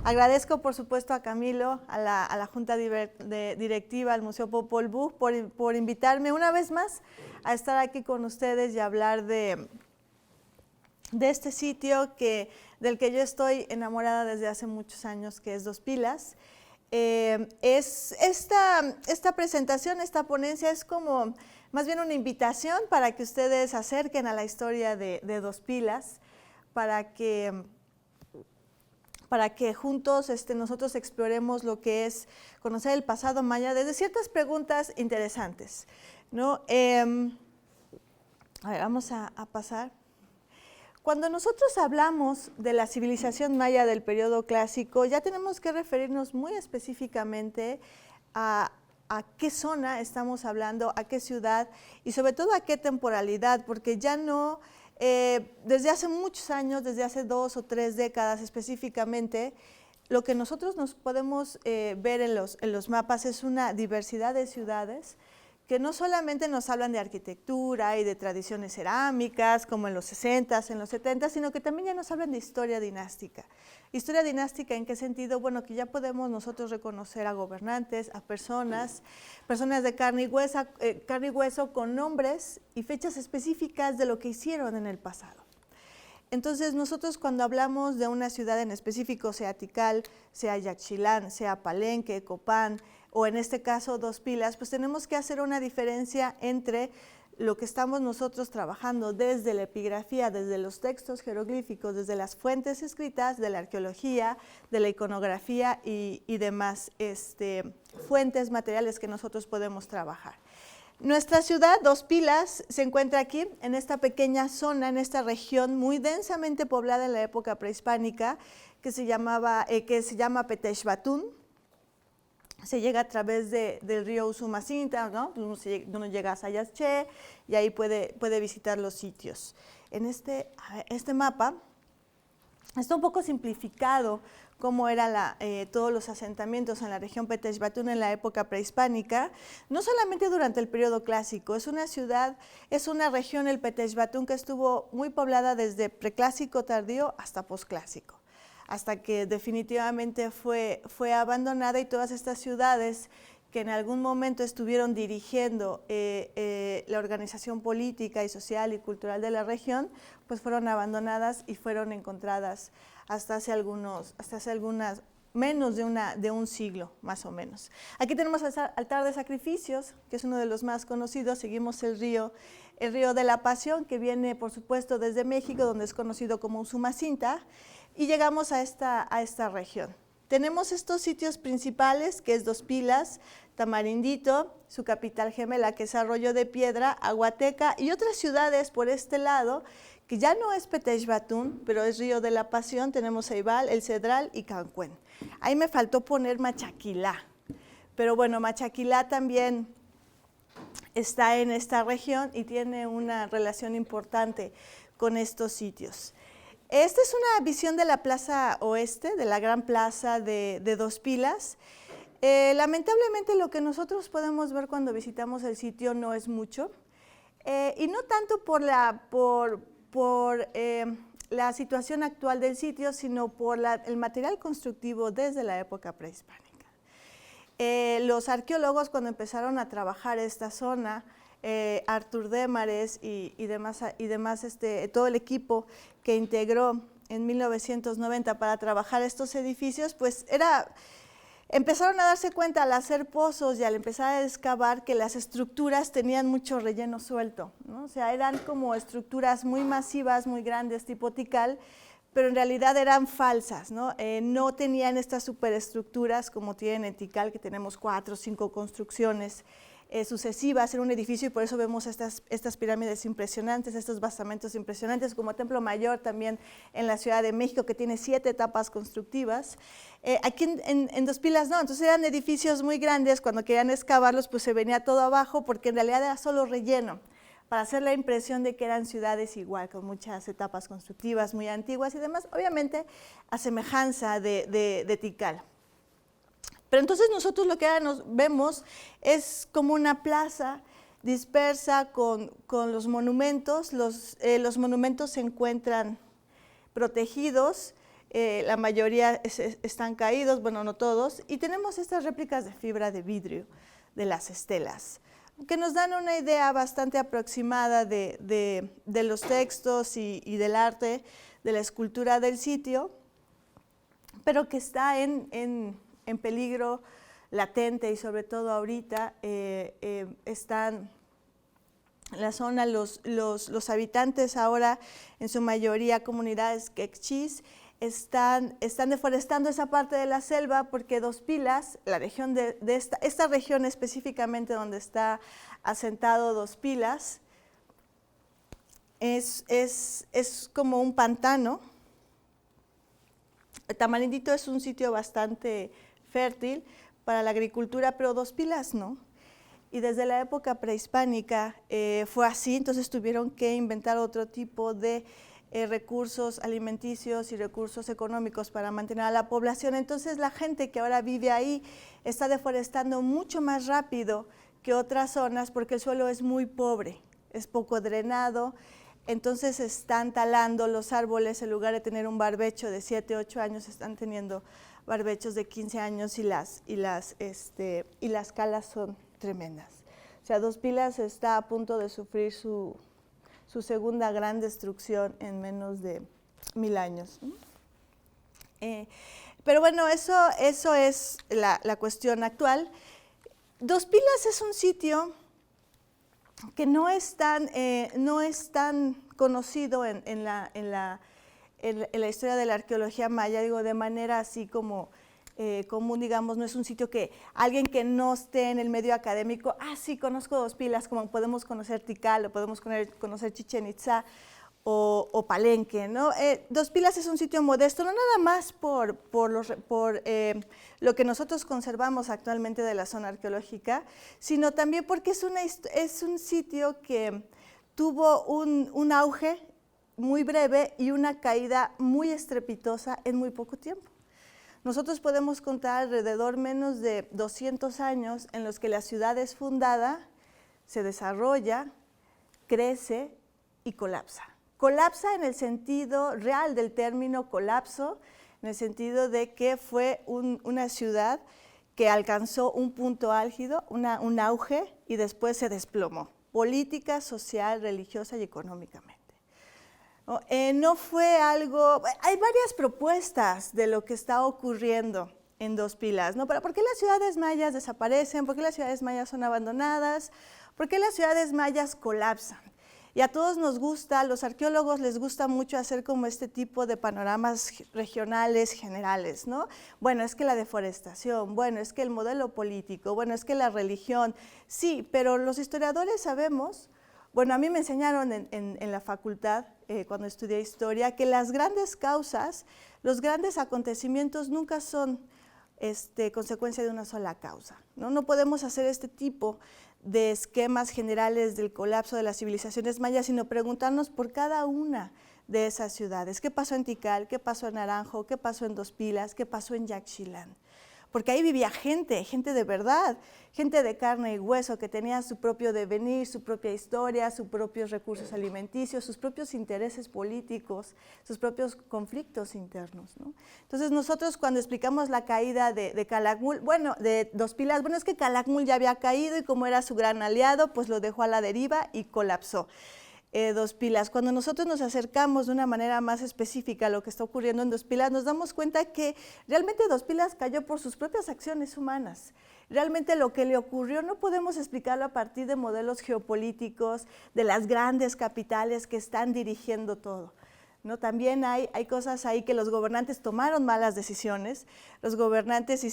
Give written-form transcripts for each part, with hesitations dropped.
Agradezco, por supuesto, a Camilo, a la Junta Directiva, al Museo Popol Vuh, por invitarme una vez más a estar aquí con ustedes y hablar de este sitio del que yo estoy enamorada desde hace muchos años, que es Dos Pilas. Esta presentación, esta ponencia es como más bien una invitación para que ustedes se acerquen a la historia de Dos Pilas, para que juntos nosotros exploremos lo que es conocer el pasado maya desde ciertas preguntas interesantes, ¿no? A ver, vamos a pasar. Cuando nosotros hablamos de la civilización maya del periodo clásico, ya tenemos que referirnos muy específicamente a qué zona estamos hablando, a qué ciudad y sobre todo a qué temporalidad, porque ya no, desde hace muchos años, desde hace 2 o 3 décadas específicamente, lo que nosotros nos podemos ver en los mapas es una diversidad de ciudades que no solamente nos hablan de arquitectura y de tradiciones cerámicas, como en los 60s, en los 70s, sino que también ya nos hablan de historia dinástica. ¿Historia dinástica en qué sentido? Bueno, que ya podemos nosotros reconocer a gobernantes, a personas de carne y hueso con nombres y fechas específicas de lo que hicieron en el pasado. Entonces, nosotros cuando hablamos de una ciudad en específico, sea Tikal, sea Yaxchilán, sea Palenque, Copán, o en este caso Dos Pilas, pues tenemos que hacer una diferencia entre lo que estamos nosotros trabajando desde la epigrafía, desde los textos jeroglíficos, desde las fuentes escritas, de la arqueología, de la iconografía y demás fuentes materiales que nosotros podemos trabajar. Nuestra ciudad, Dos Pilas, se encuentra aquí, en esta pequeña zona, en esta región muy densamente poblada en la época prehispánica, que se llama Petexbatún. Se llega a través del río Usumacinta, ¿no? Uno llega a Sayaché y ahí puede visitar los sitios. En este mapa está un poco simplificado cómo eran todos los asentamientos en la región Petexbatún en la época prehispánica, no solamente durante el periodo clásico, es una región, el Petexbatún, que estuvo muy poblada desde preclásico tardío hasta posclásico, hasta que definitivamente fue abandonada y todas estas ciudades que en algún momento estuvieron dirigiendo la organización política y social y cultural de la región, pues fueron abandonadas y fueron encontradas hasta hace menos de un siglo, más o menos. Aquí tenemos el altar de sacrificios, que es uno de los más conocidos. Seguimos el río de la Pasión, que viene, por supuesto, desde México, donde es conocido como Usumacinta, y llegamos a esta región. Tenemos estos sitios principales, que es Dos Pilas, Tamarindito, su capital gemela, que es Arroyo de Piedra, Aguateca, y otras ciudades por este lado, que ya no es Petexbatún, pero es Río de la Pasión. Tenemos Ceibal, El Cedral y Cancuén. Ahí me faltó poner Machaquilá, pero bueno, Machaquilá también está en esta región y tiene una relación importante con estos sitios. Esta es una visión de la Plaza Oeste, de la gran plaza de Dos Pilas. Lamentablemente lo que nosotros podemos ver cuando visitamos el sitio no es mucho, y no tanto por la situación actual del sitio, sino por el material constructivo desde la época prehispánica. Los arqueólogos, cuando empezaron a trabajar esta zona, Artur Demares y demás, todo el equipo que integró en 1990 para trabajar estos edificios, pues empezaron a darse cuenta al hacer pozos y al empezar a excavar que las estructuras tenían mucho relleno suelto, ¿no? O sea, eran como estructuras muy masivas, muy grandes, tipo Tikal, pero en realidad eran falsas, ¿no? No tenían estas superestructuras como tienen en Tikal, que tenemos 4 o 5 construcciones sucesivas en un edificio, y por eso vemos estas pirámides impresionantes, estos basamentos impresionantes, como Templo Mayor también en la Ciudad de México, que tiene 7 etapas constructivas. Aquí en Dos Pilas no, entonces eran edificios muy grandes. Cuando querían excavarlos, pues se venía todo abajo, porque en realidad era solo relleno, para hacer la impresión de que eran ciudades igual, con muchas etapas constructivas muy antiguas y demás, obviamente a semejanza de Tikal. Pero entonces nosotros lo que ahora nos vemos es como una plaza dispersa con los monumentos. Los monumentos se encuentran protegidos la mayoría están caídos, bueno, no todos, y tenemos estas réplicas de fibra de vidrio de las estelas, que nos dan una idea bastante aproximada de los textos y del arte, de la escultura del sitio, pero que está en peligro latente, y sobre todo ahorita están en la zona los habitantes ahora, en su mayoría comunidades quechís, están deforestando esa parte de la selva porque Dos Pilas, la región de esta región específicamente donde está asentado Dos Pilas, es como un pantano. Tamarindito es un sitio bastante fértil para la agricultura, pero Dos Pilas no. Y desde la época prehispánica fue así, entonces tuvieron que inventar otro tipo de recursos alimenticios y recursos económicos para mantener a la población. Entonces la gente que ahora vive ahí está deforestando mucho más rápido que otras zonas porque el suelo es muy pobre, es poco drenado. Entonces están talando los árboles, en lugar de tener un barbecho de 7, 8 años, están teniendo barbechos de 15 años y las calas son tremendas. O sea, Dos Pilas está a punto de sufrir su segunda gran destrucción en menos de 1000 años. Pero bueno, eso es la cuestión actual. Dos Pilas es un sitio que no es tan conocido en la historia de la arqueología maya, digo, de manera así como común, digamos, no es un sitio que alguien que no esté en el medio académico, sí, conozco Dos Pilas, como podemos conocer Tikal, o podemos conocer Chichén Itzá o Palenque, ¿no? Dos Pilas es un sitio modesto, no nada más por lo que nosotros conservamos actualmente de la zona arqueológica, sino también porque es un sitio que tuvo un auge muy breve y una caída muy estrepitosa en muy poco tiempo. Nosotros podemos contar alrededor menos de 200 años en los que la ciudad es fundada, se desarrolla, crece y colapsa. Colapsa en el sentido real del término colapso, en el sentido de que fue una ciudad que alcanzó un punto álgido, un auge, y después se desplomó, política, social, religiosa y económicamente. No fue algo, hay varias propuestas de lo que está ocurriendo en Dos Pilas, ¿no? Pero ¿por qué las ciudades mayas desaparecen? ¿Por qué las ciudades mayas son abandonadas? ¿Por qué las ciudades mayas colapsan? Y a todos nos gusta, a los arqueólogos les gusta mucho hacer como este tipo de panoramas regionales, generales, ¿no? Bueno, es que la deforestación, bueno, es que el modelo político, bueno, es que la religión, sí, pero los historiadores sabemos, bueno, a mí me enseñaron en la facultad, cuando estudié historia, que las grandes causas, los grandes acontecimientos nunca son consecuencia de una sola causa, ¿no? No podemos hacer este tipo de esquemas generales del colapso de las civilizaciones mayas, sino preguntarnos por cada una de esas ciudades. ¿Qué pasó en Tikal? ¿Qué pasó en Naranjo? ¿Qué pasó en Dos Pilas? ¿Qué pasó en Yaxchilán? Porque ahí vivía gente de verdad, gente de carne y hueso que tenía su propio devenir, su propia historia, sus propios recursos alimenticios, sus propios intereses políticos, sus propios conflictos internos, ¿no? Entonces nosotros cuando explicamos la caída de Calakmul, bueno, de Dos Pilas, bueno, es que Calakmul ya había caído y como era su gran aliado, pues lo dejó a la deriva y colapsó. Dos Pilas. Cuando nosotros nos acercamos de una manera más específica a lo que está ocurriendo en Dos Pilas, nos damos cuenta que realmente Dos Pilas cayó por sus propias acciones humanas. Realmente lo que le ocurrió no podemos explicarlo a partir de modelos geopolíticos, de las grandes capitales que están dirigiendo todo, ¿no? También hay cosas ahí que los gobernantes tomaron malas decisiones, los gobernantes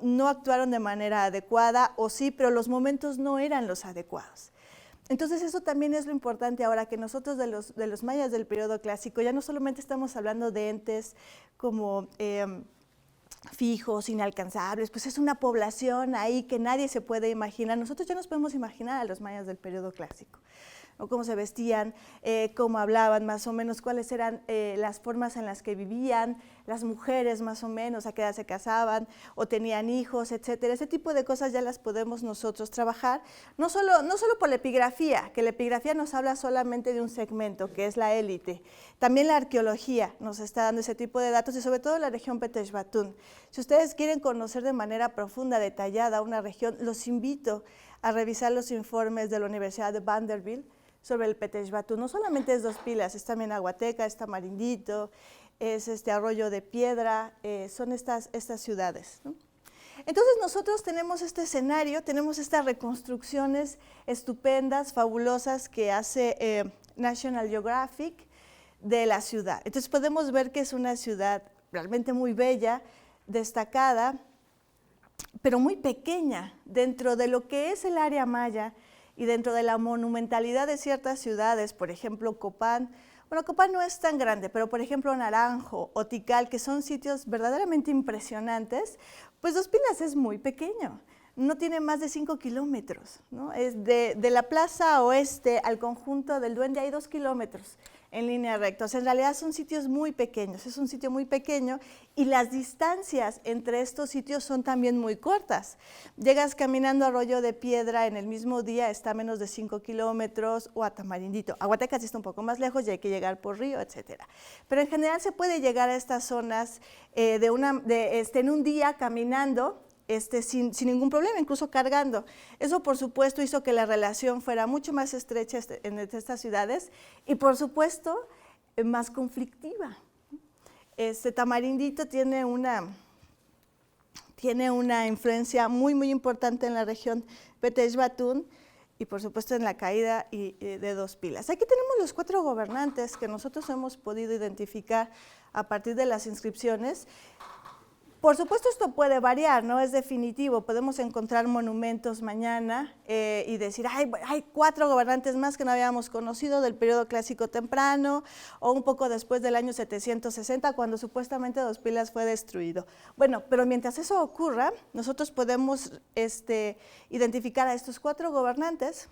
no actuaron de manera adecuada, o sí, pero los momentos no eran los adecuados. Entonces eso también es lo importante ahora, que nosotros de los mayas del periodo clásico ya no solamente estamos hablando de entes como fijos, inalcanzables, pues es una población ahí que nadie se puede imaginar. Nosotros ya nos podemos imaginar a los mayas del periodo clásico, ¿no? Cómo se vestían, cómo hablaban más o menos, cuáles eran las formas en las que vivían, las mujeres más o menos, a qué edad se casaban o tenían hijos, etcétera. Ese tipo de cosas ya las podemos nosotros trabajar, no solo por la epigrafía, que la epigrafía nos habla solamente de un segmento, que es la élite. También la arqueología nos está dando ese tipo de datos y sobre todo la región Petén Batún. Si ustedes quieren conocer de manera profunda, detallada una región, los invito a revisar los informes de la Universidad de Vanderbilt sobre el Petén Batún. No solamente es Dos Pilas, es también Aguateca, es Tamarindito, es Arroyo de Piedra, son estas ciudades, ¿no? Entonces nosotros tenemos este escenario, tenemos estas reconstrucciones estupendas, fabulosas que hace National Geographic de la ciudad. Entonces podemos ver que es una ciudad realmente muy bella, destacada, pero muy pequeña dentro de lo que es el área maya y dentro de la monumentalidad de ciertas ciudades, por ejemplo Copán. Bueno, Copán no es tan grande, pero por ejemplo Naranjo o Tikal, que son sitios verdaderamente impresionantes, pues Dos Pilas es muy pequeño, no tiene más de 5 kilómetros, ¿no? Es de la plaza oeste al conjunto del Duende hay 2 kilómetros en línea recta. O sea, en realidad son sitios muy pequeños, es un sitio muy pequeño y las distancias entre estos sitios son también muy cortas. Llegas caminando a Arroyo de Piedra en el mismo día, está a menos de 5 kilómetros, o a Tamarindito. Aguateca sí está un poco más lejos y hay que llegar por río, etcétera. Pero en general se puede llegar a estas zonas en un día caminando, sin ningún problema, incluso cargando. Eso, por supuesto, hizo que la relación fuera mucho más estrecha entre estas ciudades y, por supuesto, más conflictiva. Tamarindito tiene una influencia muy, muy importante en la región Petén Batún y, por supuesto, en la caída de Dos Pilas. Aquí tenemos los 4 gobernantes que nosotros hemos podido identificar a partir de las inscripciones. Por supuesto, esto puede variar, no es definitivo. Podemos encontrar monumentos mañana y decir, hay 4 gobernantes más que no habíamos conocido del periodo clásico temprano o un poco después del año 760, cuando supuestamente Dos Pilas fue destruido. Bueno, pero mientras eso ocurra, nosotros podemos identificar a estos 4 gobernantes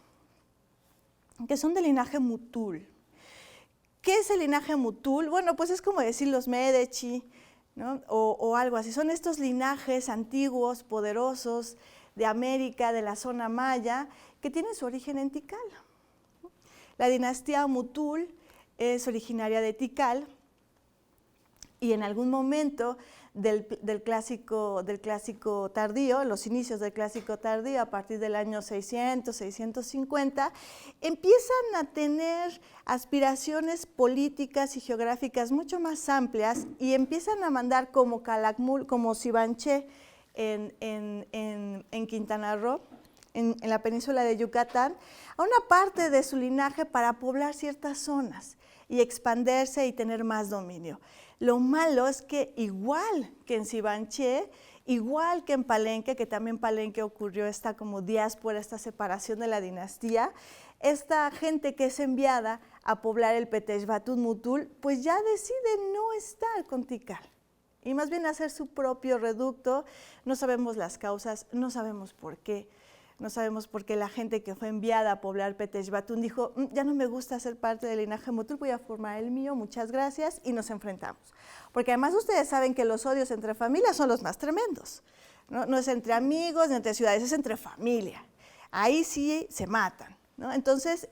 que son del linaje Mutul. ¿Qué es el linaje Mutul? Bueno, pues es como decir los Medici, ¿no? o algo así. Son estos linajes antiguos, poderosos, de América, de la zona maya, que tienen su origen en Tikal. La dinastía Mutul es originaria de Tikal y en algún momento del clásico tardío, los inicios del clásico tardío, a partir del año 600, 650, empiezan a tener aspiraciones políticas y geográficas mucho más amplias y empiezan a mandar como Calakmul, como Sibanché en Quintana Roo, en la península de Yucatán, a una parte de su linaje para poblar ciertas zonas y expandirse y tener más dominio. Lo malo es que igual que en Sibanché, igual que en Palenque, que también Palenque ocurrió esta como diáspora, esta separación de la dinastía, esta gente que es enviada a poblar el Petén Batún Mutul, pues ya decide no estar con Tikal y más bien hacer su propio reducto. No sabemos las causas, no sabemos por qué. No sabemos por qué la gente que fue enviada a poblar Petén Batún dijo, ya no me gusta ser parte del linaje Mutul, voy a formar el mío, muchas gracias, y nos enfrentamos. Porque además ustedes saben que los odios entre familias son los más tremendos. No es entre amigos, ni entre ciudades, es entre familia. Ahí sí se matan, ¿no? Entonces,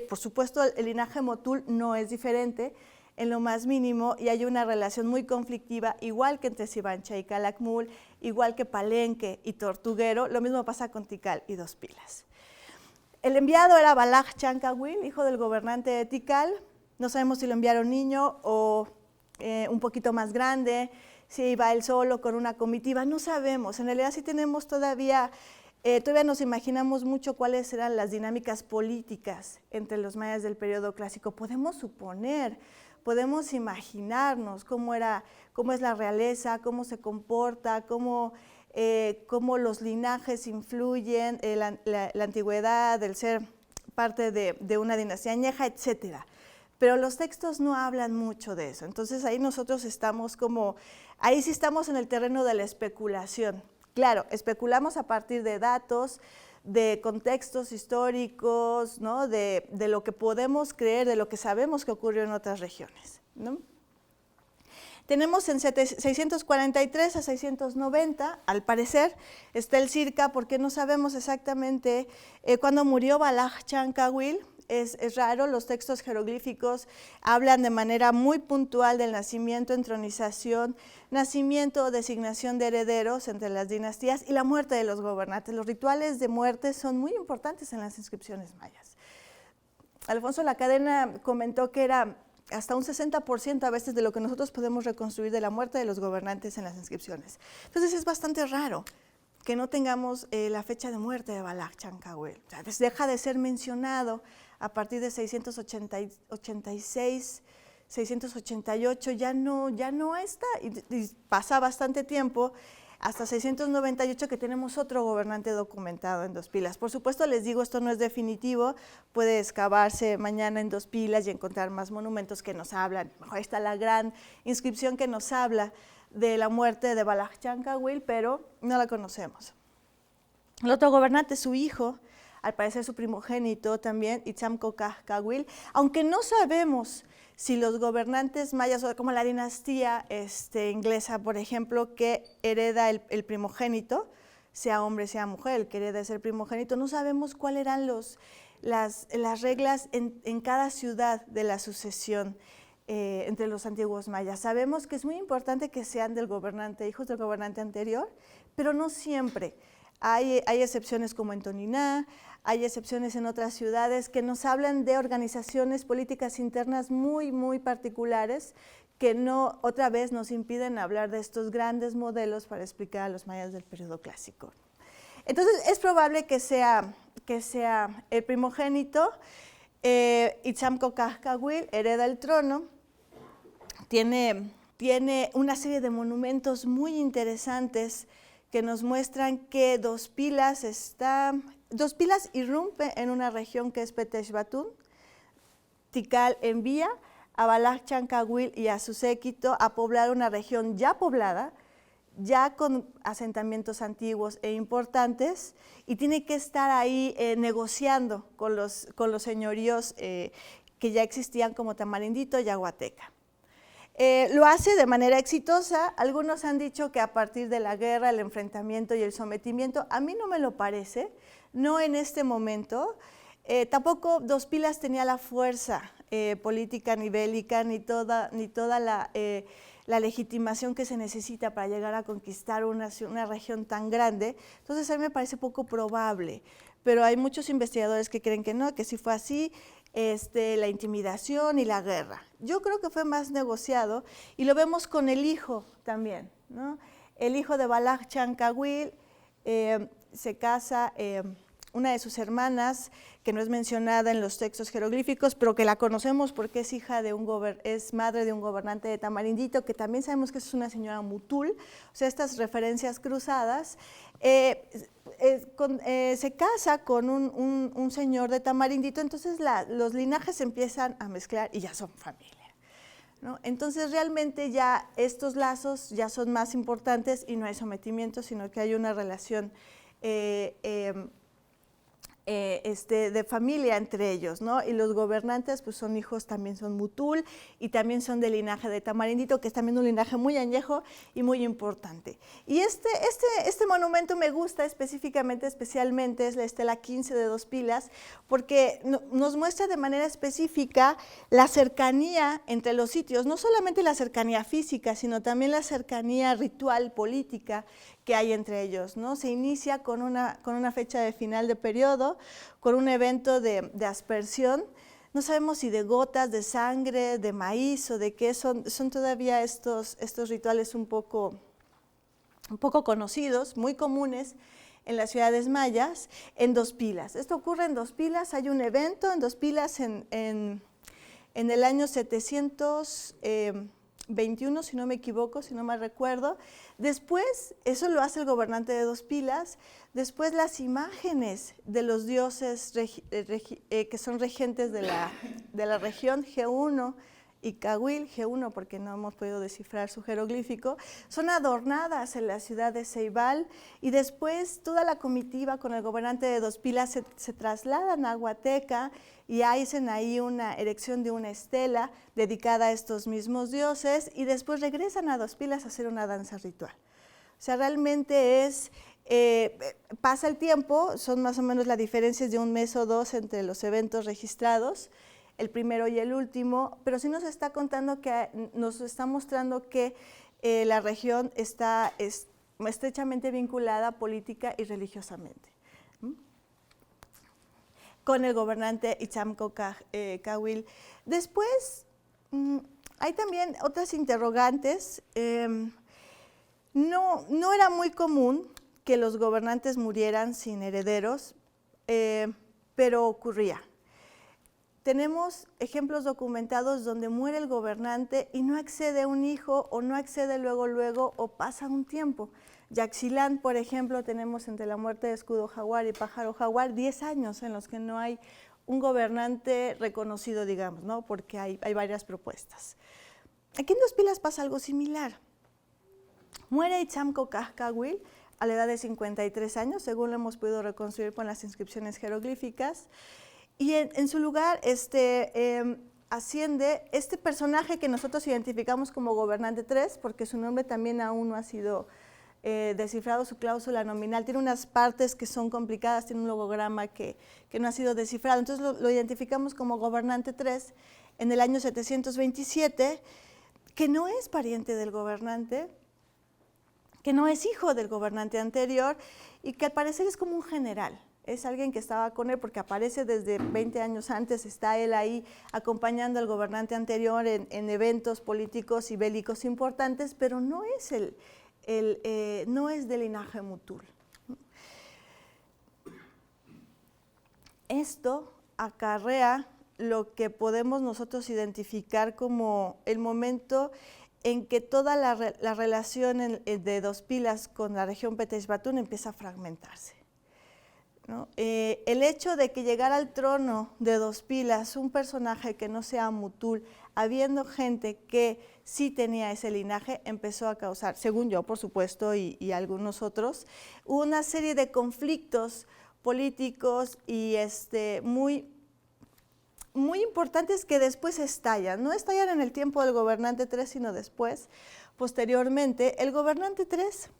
por supuesto, el linaje Mutul no es diferente en lo más mínimo y hay una relación muy conflictiva, igual que entre Sibanché y Calakmul, igual que Palenque y Tortuguero. Lo mismo pasa con Tikal y Dos Pilas. El enviado era Balaj Chancawil, hijo del gobernante de Tikal. No sabemos si lo enviaron niño o un poquito más grande, si iba él solo con una comitiva, no sabemos. En realidad sí tenemos todavía nos imaginamos mucho cuáles eran las dinámicas políticas entre los mayas del periodo clásico. Podemos suponer, podemos imaginarnos cómo es la realeza, cómo se comporta, cómo los linajes influyen, la antigüedad, el ser parte de una dinastía añeja, etcétera. Pero los textos no hablan mucho de eso. Entonces ahí nosotros estamos ahí sí estamos en el terreno de la especulación. Claro, especulamos a partir de datos, de contextos históricos, ¿no? de lo que podemos creer, de lo que sabemos que ocurrió en otras regiones, ¿no? Tenemos en 643 a 690, al parecer, está el circa, porque no sabemos exactamente cuándo murió Balaj Chankawil. Es raro, los textos jeroglíficos hablan de manera muy puntual del nacimiento, entronización, nacimiento o designación de herederos entre las dinastías y la muerte de los gobernantes. Los rituales de muerte son muy importantes en las inscripciones mayas. Alfonso La Cadena comentó que era hasta un 60% a veces de lo que nosotros podemos reconstruir de la muerte de los gobernantes en las inscripciones. Entonces es bastante raro que no tengamos la fecha de muerte de Balaj Chankawil. O sea, deja de ser mencionado a partir de 686, 688, ya no está, y pasa bastante tiempo, hasta 698 que tenemos otro gobernante documentado en Dos Pilas. Por supuesto, les digo, esto no es definitivo, puede excavarse mañana en Dos Pilas y encontrar más monumentos que nos hablan. Ahí está la gran inscripción que nos habla de la muerte de Balaj Chankawil, pero no la conocemos. El otro gobernante, su hijo, al parecer su primogénito también, Itzamco Kahkawil, aunque no sabemos si los gobernantes mayas, como la dinastía inglesa, por ejemplo, que hereda el primogénito, sea hombre, sea mujer, el que hereda es el primogénito, no sabemos cuáles eran las reglas en cada ciudad de la sucesión entre los antiguos mayas. Sabemos que es muy importante que sean del gobernante, hijos del gobernante anterior, pero no siempre. Hay excepciones como en Toniná, hay excepciones en otras ciudades que nos hablan de organizaciones políticas internas muy, muy particulares que no, otra vez, nos impiden hablar de estos grandes modelos para explicar a los mayas del periodo clásico. Entonces, es probable que sea el primogénito, Itzamco Kahkawil, hereda el trono, tiene una serie de monumentos muy interesantes que nos muestran que Dos Pilas irrumpe en una región que es Petesh Batún. Tikal envía a Balaj Chankawil y a su séquito a poblar una región ya poblada, ya con asentamientos antiguos e importantes, y tiene que estar ahí negociando con los señoríos que ya existían como Tamarindito y Aguateca. Lo hace de manera exitosa. Algunos han dicho que a partir de la guerra, el enfrentamiento y el sometimiento, a mí no me lo parece, no en este momento. Tampoco Dos Pilas tenía la fuerza política ni bélica, ni toda la legitimación que se necesita para llegar a conquistar una región tan grande. Entonces a mí me parece poco probable, pero hay muchos investigadores que creen que no, que sí fue así. La intimidación y la guerra. Yo creo que fue más negociado y lo vemos con el hijo también, ¿no? El hijo de Balaj Chankawil se casa, una de sus hermanas, que no es mencionada en los textos jeroglíficos, pero que la conocemos porque es es madre de un gobernante de Tamarindito, que también sabemos que es una señora Mutul, o sea, estas referencias cruzadas. Se casa con un señor de Tamarindito, entonces los linajes empiezan a mezclar y ya son familia, ¿no? Entonces realmente ya estos lazos ya son más importantes y no hay sometimiento, sino que hay una relación de familia entre ellos, ¿no? Y los gobernantes pues son hijos, también son Mutul y también son del linaje de Tamarindito, que es también un linaje muy añejo y muy importante. Y este monumento me gusta especialmente, es la estela 15 de Dos Pilas, porque nos muestra de manera específica la cercanía entre los sitios, no solamente la cercanía física, sino también la cercanía ritual, política, que hay entre ellos, ¿no? Se inicia con una fecha de final de periodo, con un evento de aspersión. No sabemos si de gotas, de sangre, de maíz o de qué son todavía estos rituales un poco conocidos, muy comunes en las ciudades mayas, en Dos Pilas. Esto ocurre en Dos Pilas, hay un evento en Dos Pilas en el año 721, si no me equivoco, si no me recuerdo. Después, eso lo hace el gobernante de Dos Pilas, después las imágenes de los dioses que son regentes de la región, G1 y y Cahuil, G1 porque no hemos podido descifrar su jeroglífico, son adornadas en la ciudad de Ceibal y después toda la comitiva con el gobernante de Dos Pilas se trasladan a Huateca y hacen ahí una erección de una estela dedicada a estos mismos dioses y después regresan a Dos Pilas a hacer una danza ritual. O sea, realmente es, pasa el tiempo, son más o menos la diferencia es de 1 mes o 2 entre los eventos registrados, el primero y el último, pero sí nos está contando que, nos está mostrando que la región está estrechamente vinculada política y religiosamente. Con el gobernante Itzamco Cahuil. Después, hay también otras interrogantes. No era muy común que los gobernantes murieran sin herederos, pero ocurría. Tenemos ejemplos documentados donde muere el gobernante y no accede un hijo o no accede luego o pasa un tiempo. Yaxchilán, por ejemplo, tenemos entre la muerte de Escudo Jaguar y Pájaro Jaguar 10 años en los que no hay un gobernante reconocido, digamos, ¿no? Porque hay varias propuestas. Aquí en Dos Pilas pasa algo similar. Muere Itzamco Cahuil a la edad de 53 años, según lo hemos podido reconstruir con las inscripciones jeroglíficas, y en su lugar asciende este personaje que nosotros identificamos como gobernante 3, porque su nombre también aún no ha sido descifrado, su cláusula nominal, tiene unas partes que son complicadas, tiene un logograma que no ha sido descifrado, entonces lo identificamos como gobernante 3 en el año 727, que no es pariente del gobernante, que no es hijo del gobernante anterior y que al parecer es como un general. Es alguien que estaba con él porque aparece desde 20 años antes, está él ahí acompañando al gobernante anterior en eventos políticos y bélicos importantes, pero no es, no es de linaje Mutul. Esto acarrea lo que podemos nosotros identificar como el momento en que toda la relación de Dos Pilas con la región Petexbatún empieza a fragmentarse, ¿no? El hecho de que llegara al trono de Dos Pilas un personaje que no sea Mutul, habiendo gente que sí tenía ese linaje, empezó a causar, según yo, por supuesto, y algunos otros, una serie de conflictos políticos y muy importantes que después estallan. No estallan en el tiempo del gobernante 3, sino después, posteriormente. El gobernante 3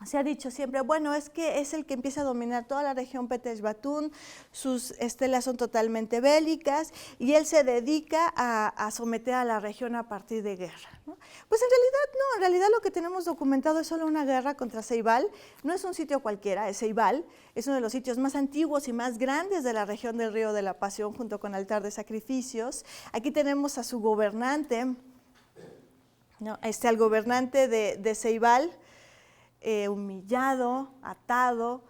se ha dicho siempre, bueno, es que es el que empieza a dominar toda la región Petexbatún, sus estelas son totalmente bélicas y él se dedica a someter a la región a partir de guerra, ¿no? Pues en realidad no, en realidad lo que tenemos documentado es solo una guerra contra Ceibal, no es un sitio cualquiera, es Ceibal, es uno de los sitios más antiguos y más grandes de la región del Río de la Pasión junto con altar de sacrificios. Aquí tenemos a su gobernante, ¿no? Al gobernante de Ceibal, humillado, atado,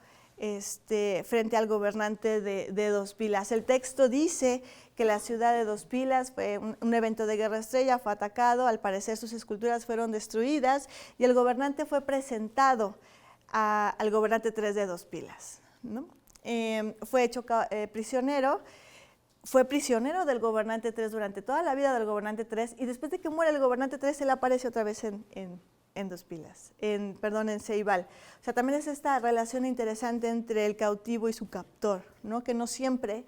frente al gobernante de Dos Pilas. El texto dice que la ciudad de Dos Pilas fue un evento de guerra estrella, fue atacado, al parecer sus esculturas fueron destruidas y el gobernante fue presentado al gobernante 3 de Dos Pilas, ¿no? Fue hecho prisionero. Fue prisionero del gobernante 3 durante toda la vida del gobernante 3 y después de que muere el gobernante 3, él aparece otra vez en Dos Pilas, en Ceibal. O sea, también es esta relación interesante entre el cautivo y su captor, ¿no? Que no siempre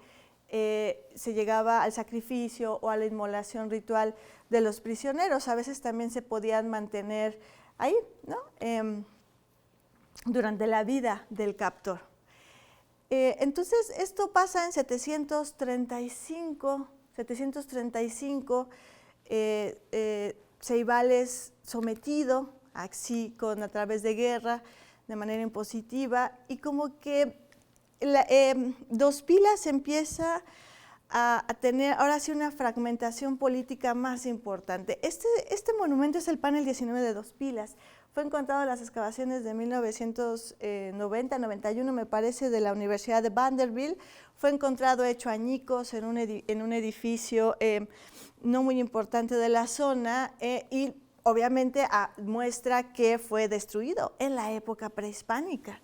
se llegaba al sacrificio o a la inmolación ritual de los prisioneros, a veces también se podían mantener ahí, ¿no? Durante la vida del captor. Entonces, esto pasa en 735, Ceibal es sometido así a través de guerra, de manera impositiva, y como que Dos Pilas empieza a tener ahora sí una fragmentación política más importante. Este monumento es el panel 19 de Dos Pilas. Fue encontrado en las excavaciones de 1990-91, me parece, de la Universidad de Vanderbilt. Fue encontrado hecho añicos en un edificio no muy importante de la zona y obviamente muestra que fue destruido en la época prehispánica.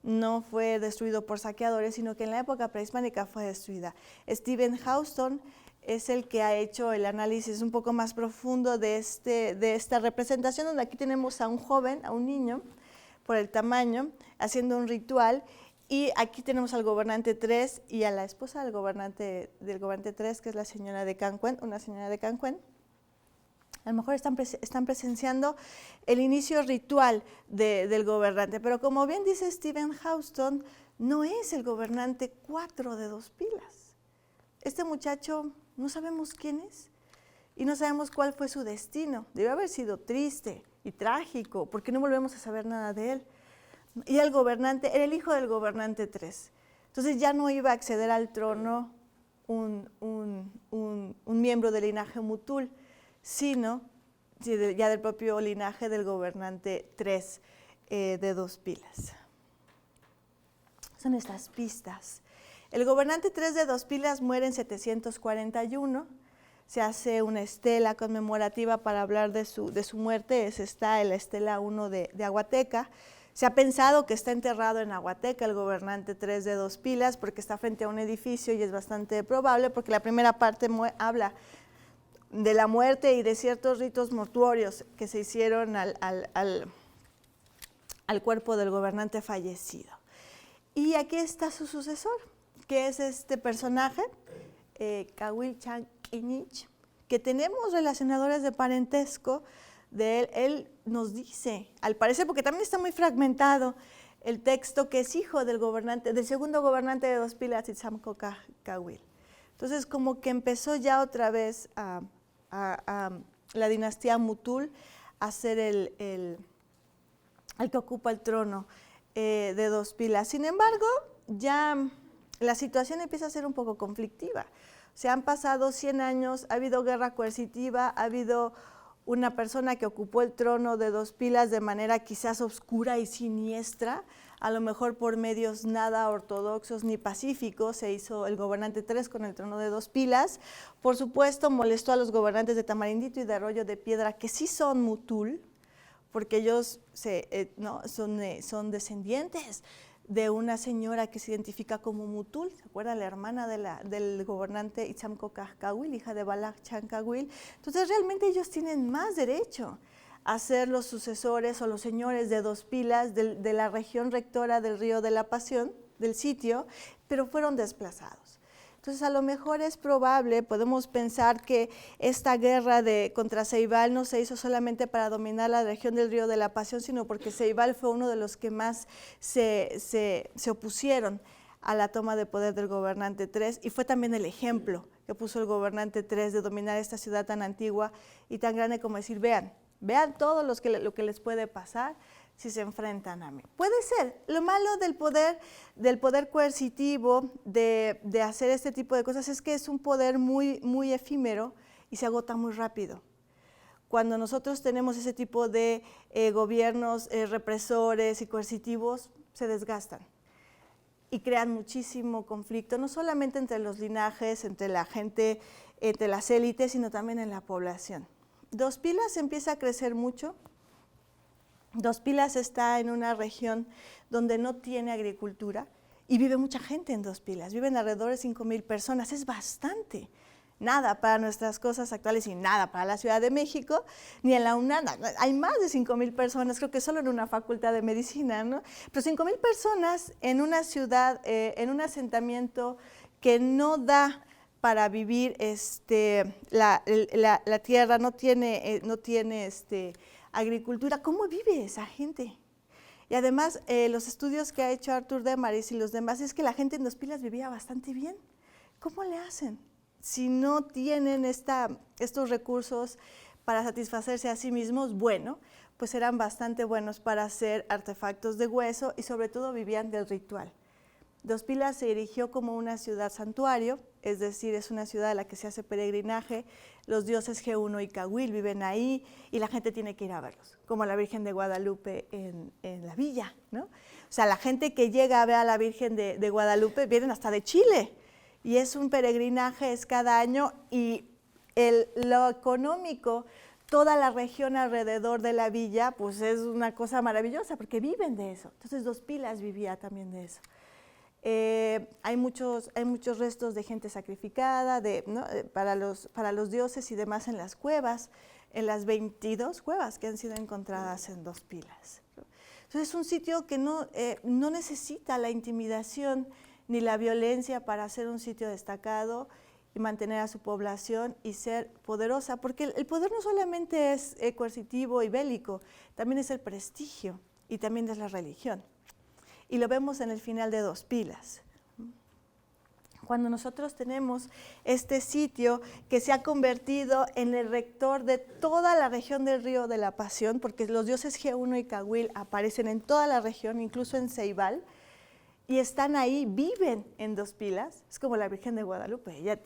No fue destruido por saqueadores, sino que en la época prehispánica fue destruida. Stephen Houston es el que ha hecho el análisis un poco más profundo de esta representación, donde aquí tenemos a un joven, a un niño, por el tamaño, haciendo un ritual, y aquí tenemos al gobernante 3 y a la esposa del gobernante 3, que es la señora de Cancuén, una señora de Cancuén. A lo mejor están presenciando el inicio ritual del gobernante, pero como bien dice Stephen Houston, no es el gobernante 4 de 2 pilas. Este muchacho no sabemos quién es y no sabemos cuál fue su destino. Debe haber sido triste y trágico, porque no volvemos a saber nada de él. Y el gobernante era el hijo del gobernante 3. Entonces ya no iba a acceder al trono un miembro del linaje Mutul, sino ya del propio linaje del gobernante 3 de 2 pilas. Son estas pistas. El gobernante 3 de 2 pilas muere en 741. Se hace una estela conmemorativa para hablar de su muerte. Está en la estela 1 de Aguateca. Se ha pensado que está enterrado en Aguateca el gobernante 3 de 2 pilas porque está frente a un edificio y es bastante probable porque la primera parte habla de la muerte y de ciertos ritos mortuorios que se hicieron al cuerpo del gobernante fallecido. Y aquí está su sucesor, que es este personaje, Cahuil Chanquinich, que tenemos relacionadores de parentesco de él. Él nos dice, al parecer, porque también está muy fragmentado el texto, que es hijo del segundo gobernante de 2 pilas, Itzamco Cahuil. Entonces, como que empezó ya otra vez a la dinastía Mutul a ser el que ocupa el trono de 2 pilas. Sin embargo, ya la situación empieza a ser un poco conflictiva. Se han pasado 100 años, ha habido guerra coercitiva, ha habido una persona que ocupó el trono de 2 pilas de manera quizás oscura y siniestra, a lo mejor por medios nada ortodoxos ni pacíficos. Se hizo el gobernante 3 con el trono de 2 pilas. Por supuesto, molestó a los gobernantes de Tamarindito y de Arroyo de Piedra, que sí son Mutul, porque ellos son descendientes de una señora que se identifica como Mutul. ¿Se acuerdan? La hermana del gobernante Itzamco Cahuil, hija de Balak Chancahuil. Entonces, realmente ellos tienen más derecho a ser los sucesores o los señores de 2 pilas de la región rectora del Río de la Pasión, del sitio, pero fueron desplazados. Entonces, a lo mejor es probable, podemos pensar que esta guerra contra Ceibal no se hizo solamente para dominar la región del Río de la Pasión, sino porque Ceibal fue uno de los que más se opusieron a la toma de poder del gobernante 3, y fue también el ejemplo que puso el gobernante 3 de dominar esta ciudad tan antigua y tan grande, como decir, vean todo lo que les puede pasar si se enfrentan a mí. Puede ser. Lo malo del poder coercitivo, de hacer este tipo de cosas, es que es un poder muy, muy efímero y se agota muy rápido. Cuando nosotros tenemos ese tipo de gobiernos represores y coercitivos, se desgastan y crean muchísimo conflicto, no solamente entre los linajes, entre la gente, entre las élites, sino también en la población. 2 pilas empieza a crecer mucho. 2 pilas está en una región donde no tiene agricultura y vive mucha gente en 2 pilas. Viven alrededor de 5,000 personas. Es bastante. Nada para nuestras cosas actuales y nada para la Ciudad de México, ni en la UNAM. Hay más de 5,000 personas, creo que solo en una facultad de medicina, ¿no? Pero 5,000 personas en una ciudad, en un asentamiento que no da para vivir, la tierra no tiene agricultura. ¿Cómo vive esa gente? Y además, los estudios que ha hecho Arthur Demaris y los demás es que la gente en 2 pilas vivía bastante bien. ¿Cómo le hacen? Si no tienen estos recursos para satisfacerse a sí mismos, bueno, pues eran bastante buenos para hacer artefactos de hueso y sobre todo vivían del ritual. 2 pilas se erigió como una ciudad santuario, es decir, es una ciudad a la que se hace peregrinaje. Los dioses G1 y Cahuil viven ahí y la gente tiene que ir a verlos, como la Virgen de Guadalupe en la villa, ¿no? O sea, la gente que llega a ver a la Virgen de Guadalupe vienen hasta de Chile y es un peregrinaje, es cada año, y lo económico, toda la región alrededor de la villa, pues es una cosa maravillosa porque viven de eso. Entonces 2 pilas vivía también de eso. Hay muchos restos de gente sacrificada ¿no? para los dioses y demás en las cuevas, en las 22 cuevas que han sido encontradas en Dos Pilas. Entonces es un sitio que no necesita la intimidación ni la violencia para ser un sitio destacado y mantener a su población y ser poderosa, porque el poder no solamente es coercitivo y bélico, también es el prestigio y también es la religión. Y lo vemos en el final de Dos Pilas. Cuando nosotros tenemos este sitio que se ha convertido en el rector de toda la región del Río de la Pasión, porque los dioses G1 y Cahuil aparecen en toda la región, incluso en Ceibal, y están ahí, viven en Dos Pilas, es como la Virgen de Guadalupe, ella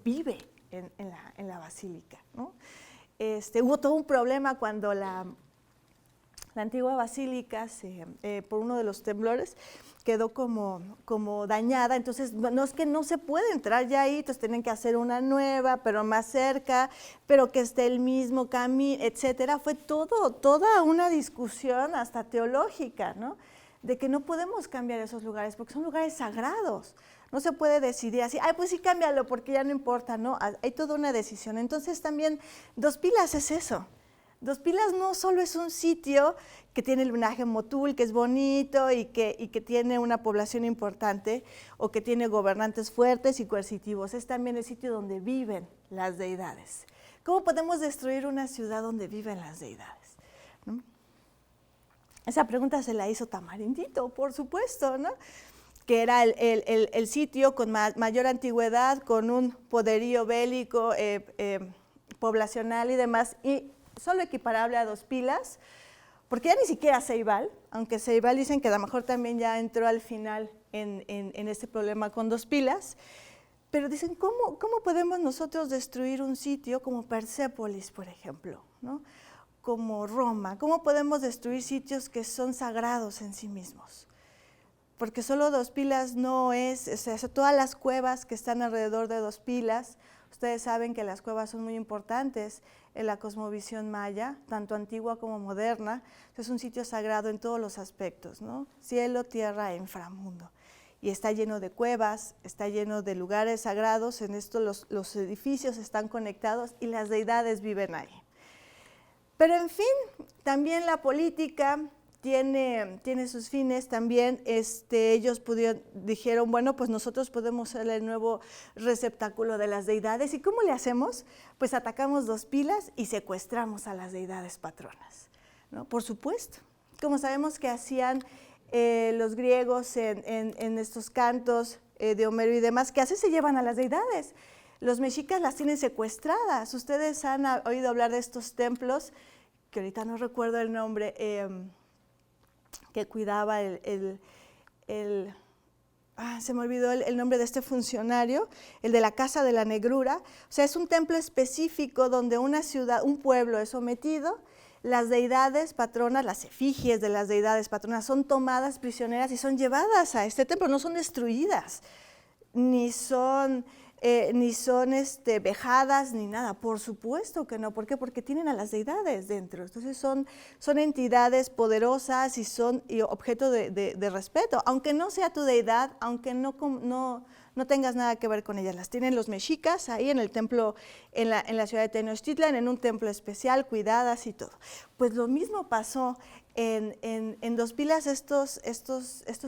vive en la basílica, ¿no? Hubo todo un problema cuando la antigua basílica, por uno de los temblores, quedó como dañada, entonces no es que no se puede entrar ya ahí, entonces tienen que hacer una nueva, pero más cerca, pero que esté el mismo camino, etcétera. Fue toda una discusión hasta teológica, ¿no? De que no podemos cambiar esos lugares porque son lugares sagrados. No se puede decidir así, ay, pues sí, cámbialo porque ya no importa, ¿no? Hay toda una decisión. Entonces también Dos Pilas es eso. Dos Pilas no solo es un sitio que tiene el linaje Motul, que es bonito y que tiene una población importante o que tiene gobernantes fuertes y coercitivos, es también el sitio donde viven las deidades. ¿Cómo podemos destruir una ciudad donde viven las deidades? ¿No? Esa pregunta se la hizo Tamarindito, por supuesto, ¿no? Que era el sitio con mayor antigüedad, con un poderío bélico, poblacional y demás, y solo equiparable a Dos Pilas, porque ya ni siquiera Ceibal, aunque Ceibal dicen que a lo mejor también ya entró al final en este problema con Dos Pilas, pero dicen, ¿cómo podemos nosotros destruir un sitio como Persépolis, por ejemplo, ¿no? Como Roma? ¿Cómo podemos destruir sitios que son sagrados en sí mismos? Porque solo Dos Pilas no es, o sea, todas las cuevas que están alrededor de Dos Pilas, ustedes saben que las cuevas son muy importantes en la cosmovisión maya, tanto antigua como moderna. Es un sitio sagrado en todos los aspectos, ¿no? Cielo, tierra e inframundo. Y está lleno de cuevas, está lleno de lugares sagrados, en esto los edificios están conectados y las deidades viven ahí. Pero en fin, también la política tiene sus fines también. Ellos dijeron, bueno, pues nosotros podemos ser el nuevo receptáculo de las deidades. ¿Y cómo le hacemos? Pues atacamos Dos Pilas y secuestramos a las deidades patronas, ¿no? Por supuesto, como sabemos que hacían los griegos en estos cantos de Homero y demás, ¿qué hacen? Se llevan a las deidades. Los mexicas las tienen secuestradas. Ustedes han oído hablar de estos templos, que ahorita no recuerdo el nombre, que cuidaba se me olvidó el nombre de este funcionario, el de la Casa de la Negrura. O sea, es un templo específico donde una ciudad, un pueblo es sometido, las deidades patronas, las efigies de las deidades patronas son tomadas prisioneras y son llevadas a este templo, no son destruidas, ni son vejadas ni nada, por supuesto que no. ¿Por qué? Porque tienen a las deidades dentro, entonces son entidades poderosas y son objeto de respeto, aunque no sea tu deidad, aunque no tengas nada que ver con ellas. Las tienen los mexicas ahí en el templo, en la ciudad de Tenochtitlan, en un templo especial, cuidadas y todo. Pues lo mismo pasó en Dos Pilas, estos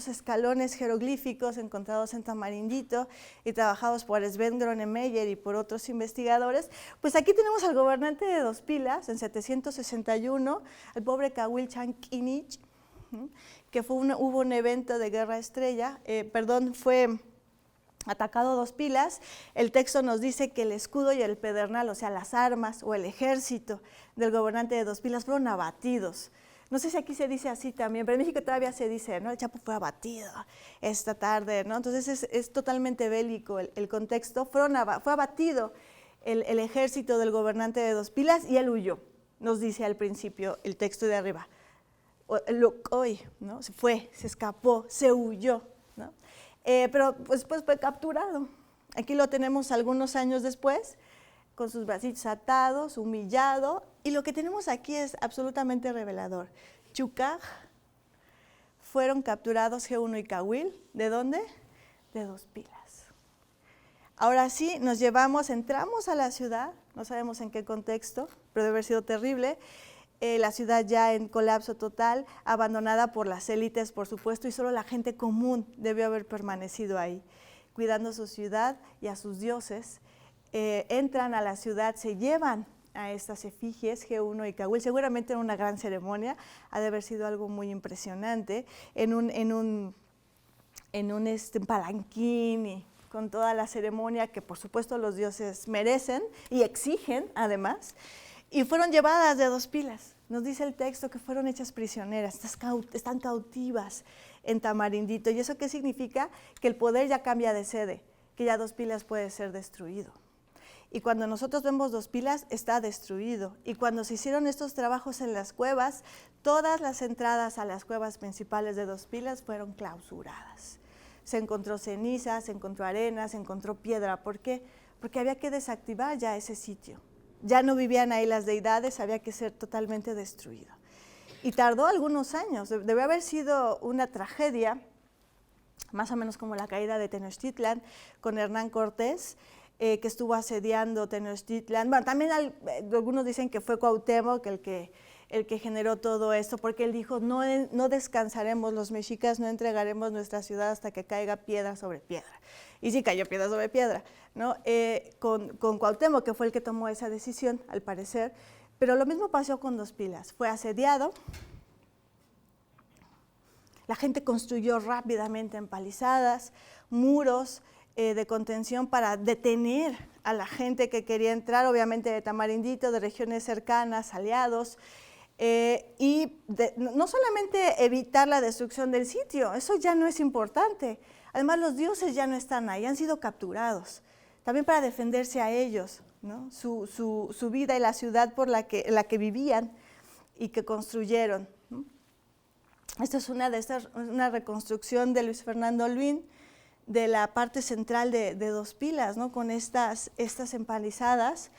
escalones jeroglíficos encontrados en Tamarindito y trabajados por Sven Gronemeyer y por otros investigadores. Pues aquí tenemos al gobernante de Dos Pilas en 761, al pobre Cahuil Chanquinich, que hubo un evento de guerra estrella, fue atacado Dos Pilas. El texto nos dice que el escudo y el pedernal, o sea, las armas o el ejército del gobernante de Dos Pilas fueron abatidos. No sé si aquí se dice así también, pero en México todavía se dice, ¿no? El Chapo fue abatido esta tarde, ¿no? Entonces es totalmente bélico el contexto. Fue abatido el ejército del gobernante de Dos Pilas y él huyó, nos dice al principio el texto de arriba. ¿No? Se escapó, se huyó, ¿no? Pero pues fue capturado. Aquí lo tenemos algunos años después, con sus bracitos atados, humillado, y lo que tenemos aquí es absolutamente revelador. Chukaj fueron capturados G1 y Cahuil. ¿De dónde? de Dos Pilas. Ahora sí, entramos a la ciudad, no sabemos en qué contexto, pero debe haber sido terrible. La ciudad ya en colapso total, abandonada por las élites, por supuesto, y solo la gente común debió haber permanecido ahí, cuidando su ciudad y a sus dioses. Entran a la ciudad, se llevan a estas efigies, G1 y Cahuil, seguramente en una gran ceremonia, ha de haber sido algo muy impresionante, en un palanquín y con toda la ceremonia que por supuesto los dioses merecen y exigen además, y fueron llevadas de Dos Pilas. Nos dice el texto que fueron hechas prisioneras, están cautivas en Tamarindito. ¿Y eso qué significa? Que el poder ya cambia de sede, que ya Dos Pilas puede ser destruido. Y cuando nosotros vemos Dos Pilas, está destruido. Y cuando se hicieron estos trabajos en las cuevas, todas las entradas a las cuevas principales de Dos Pilas fueron clausuradas. Se encontró ceniza, se encontró arena, se encontró piedra. ¿Por qué? Porque había que desactivar ya ese sitio. Ya no vivían ahí las deidades, había que ser totalmente destruido. Y tardó algunos años, debe haber sido una tragedia, más o menos como la caída de Tenochtitlan con Hernán Cortés, que estuvo asediando Tenochtitlan. Bueno, también algunos dicen que fue Cuauhtémoc el que generó todo esto, porque él dijo, no descansaremos los mexicas, no entregaremos nuestra ciudad hasta que caiga piedra sobre piedra. Y sí cayó piedra sobre piedra, ¿no? Con Cuauhtémoc, que fue el que tomó esa decisión, al parecer, pero lo mismo pasó con Dos Pilas. Fue asediado, la gente construyó rápidamente empalizadas, muros de contención para detener a la gente que quería entrar, obviamente de Tamarindito, de regiones cercanas, aliados, no solamente evitar la destrucción del sitio, eso ya no es importante. Además, los dioses ya no están ahí, han sido capturados, también para defenderse a ellos, ¿no? Su vida y la ciudad por la que vivían y que construyeron, ¿no? Esta es una reconstrucción de Luis Fernando Luin de la parte central de Dos Pilas, ¿no? Con estas empalizadas,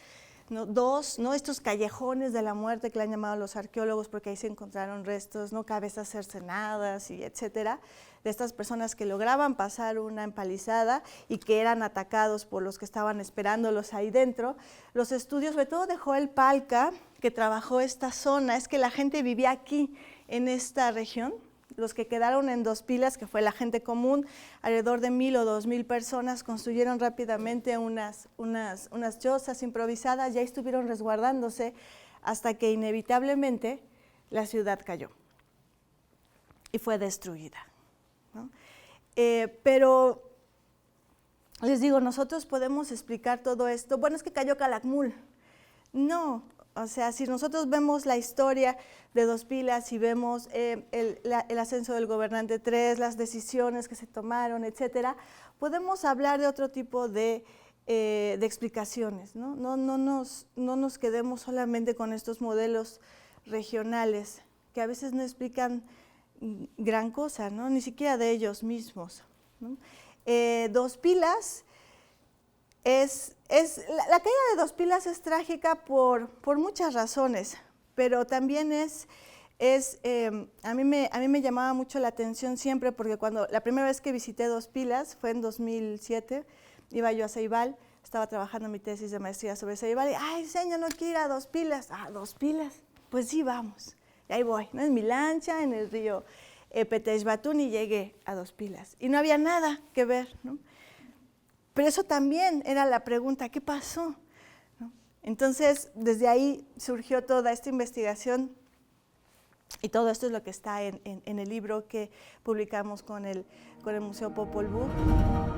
¿no? Estos callejones de la muerte que le han llamado los arqueólogos, porque ahí se encontraron restos, ¿no? Cabezas cercenadas y etcétera, de estas personas que lograban pasar una empalizada y que eran atacados por los que estaban esperándolos ahí dentro. Los estudios, sobre todo de Joel Palca, que trabajó esta zona, es que la gente vivía aquí, en esta región. Los que quedaron en Dos Pilas, que fue la gente común, alrededor de 1,000 o 2,000 personas, construyeron rápidamente unas chozas improvisadas, ya estuvieron resguardándose hasta que inevitablemente la ciudad cayó y fue destruida, ¿no? Pero les digo, nosotros podemos explicar todo esto. Bueno, es que cayó Calakmul. No. O sea, si nosotros vemos la historia de Dos Pilas y vemos el ascenso del gobernante 3, las decisiones que se tomaron, etcétera, podemos hablar de otro tipo de explicaciones, ¿no? No nos quedemos solamente con estos modelos regionales que a veces no explican gran cosa, ¿no? Ni siquiera de ellos mismos, ¿no? Dos Pilas la caída de Dos Pilas es trágica por muchas razones, pero también a mí me llamaba mucho la atención siempre, porque cuando la primera vez que visité Dos Pilas fue en 2007, iba yo a Ceibal, estaba trabajando mi tesis de maestría sobre Ceibal, y ¡ay, señor, no quiero ir a Dos Pilas! ¡Ah, Dos Pilas! Pues sí, vamos, y ahí voy, ¿no? En mi lancha, en el río Petexbatún, y llegué a Dos Pilas, y no había nada que ver, ¿no? Pero eso también era la pregunta, ¿qué pasó? ¿No? Entonces, desde ahí surgió toda esta investigación y todo esto es lo que está en el libro que publicamos con el Museo Popol Vuh.